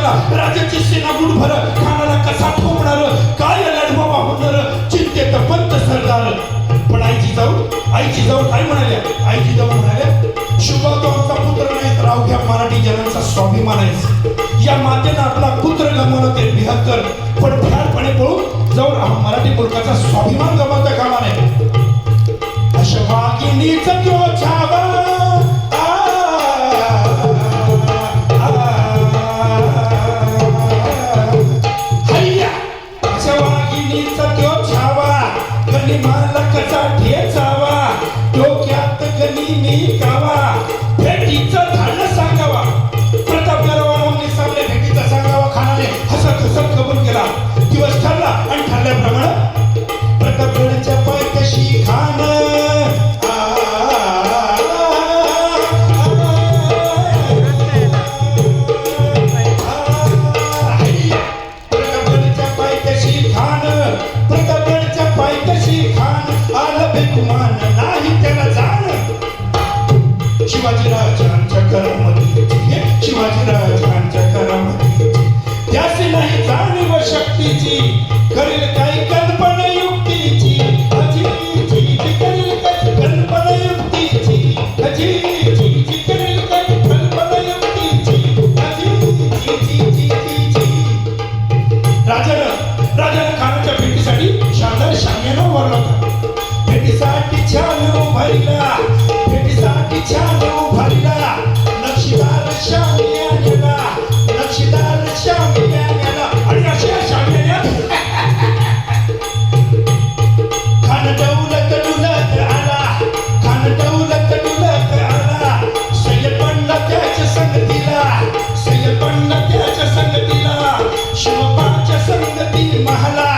लागला. राजाची सेना गुडभर खानाला कसा ठोकणार, काय लढवा होणार, चिंतेत पंत सरदार. पण आईची जाऊ काय म्हणाल्या? आईची जाऊ म्हणाल्या, शुभा तो आमचा पुत्र नाही तर अवघ्या मराठी जनांचा स्वाभिमान आहे. या मातेनं आपला पुत्र गमावला ते बिहत्तर, पण भ्यारपणे पळून जाऊन मराठी मुलकाचा स्वाभिमान गमावता कामा नये. अशवागिनीचा तो छावा ठेचावा, डोक्यात गनिमी कावा, भेटीचं धाडलं सांगावा. प्रताप गरवारांनी सामने भेटीचा सांगावा. खानाने हसत हसत कबूल केला. दिवस ठरला आणि ठरल्याप्रमाणे प्रतापगडाच्या पायथ्याशी खान शिवाजीराजांच्या करामध्ये, शिवाजीराजांच्या करामध्ये त्याची नाही जाणीव शक्तीची, करेल काही कल्पना युक्तीची, अजीची करेल काही कल्पना युक्तीची, अजीची करेल काही कल्पना युक्तीची, अजीची. राजानं खानाच्या भेटीसाठी शानदार शाम्याना उभारला होता. भेटीसाठी छान उभारला, भेटीसाठी छान उभारला. नक्षीदार शाम्याला, नक्षीदार शाम्याला. आणि अशा शाम्याला खान दौलत डुलत आला, खान दौलत डुलत आला. सय्यद बनला त्याच्या संगतीला, सय्यद बनला त्याच्या संगतीला. शिवबाच्या संगती महाला,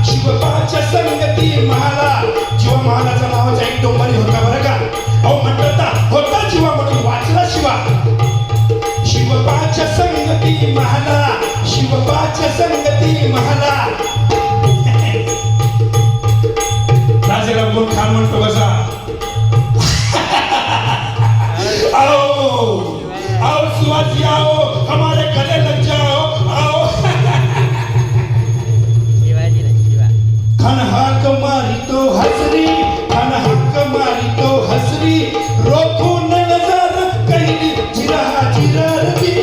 शिवबाच्या संगती महाला. जीवा महालाचा नावाचा एक डोंबरी होता बरं का. अहो म्हणतात होता जीवा म्हणून वाचला शिवा. शिवबाच्या संगती महाला, शिवबाच्या संगती महाला. राजाला बोल खान म्हणतो बसा. आओ आओ शिवाजी आओ, हमारे गले लग जाओ, आओ. खान हाक मारी तो हसरी, खान हाक मारी तो हसरी. रोखून नजर कहली जिरा जिरा रजी,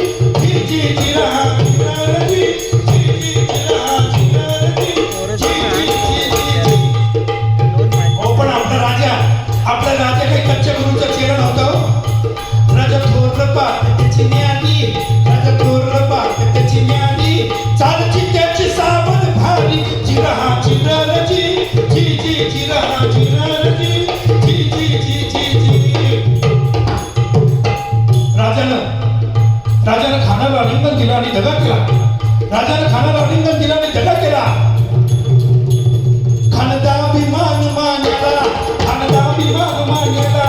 जी जी जिरा जिरा रजी, जी जी जिरा जिरा रजी, जी जी जी जी. ओ पण आपला राजा काही कच्च्या गुरुचा चेहरा नव्हता. राजा थोरलं पाहत त्याची न्याली, राजा थोरलं पाहत त्याची न्याली. चालची त्याची सावध भारी, जिरा जिरा रजी, जी जी जिरा जिरा रजी, जी जी जी जी जी. राजानं खानाला आलिंगन दिला आणि दगा केला. राजानं खानाला आलिंगन दिला आणि दगा केला. खानदा अभिमान मानला, खानदा अभिमान मानला,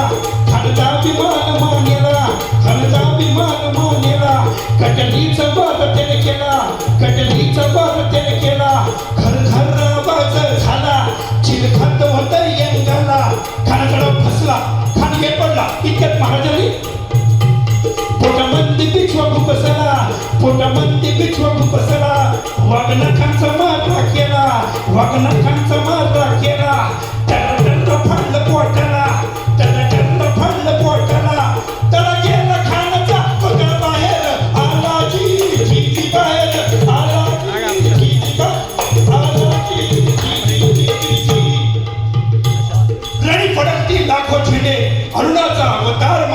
खानदा अभिमान मानला, खानदा अभिमान मानला. कटलीचा वाद त्याने केला, कटलीचा वाद त्याने केला. घर घर आवाज झाला, चिलखत होत यंगाला. खानाकडे फसला, खान हे पडला. इतक्यात महाराजांनी पोटामध्ये बिछवा खुपसला, पोटामध्ये बिछवा खुपसला. वाघनखांचा मारा केला, वाघनखांचा मारा केला. त्याला टर्र फाडलं पोटाला, त्याला टर्र फाडलं पोटाला. त्याला गेला खानाचा पगड बाहेर आला, जी जी बाहेर आला, जी जी आला, जी जी जी. रणी फडकती लाखो झेंडे, अरुणाचा अवतार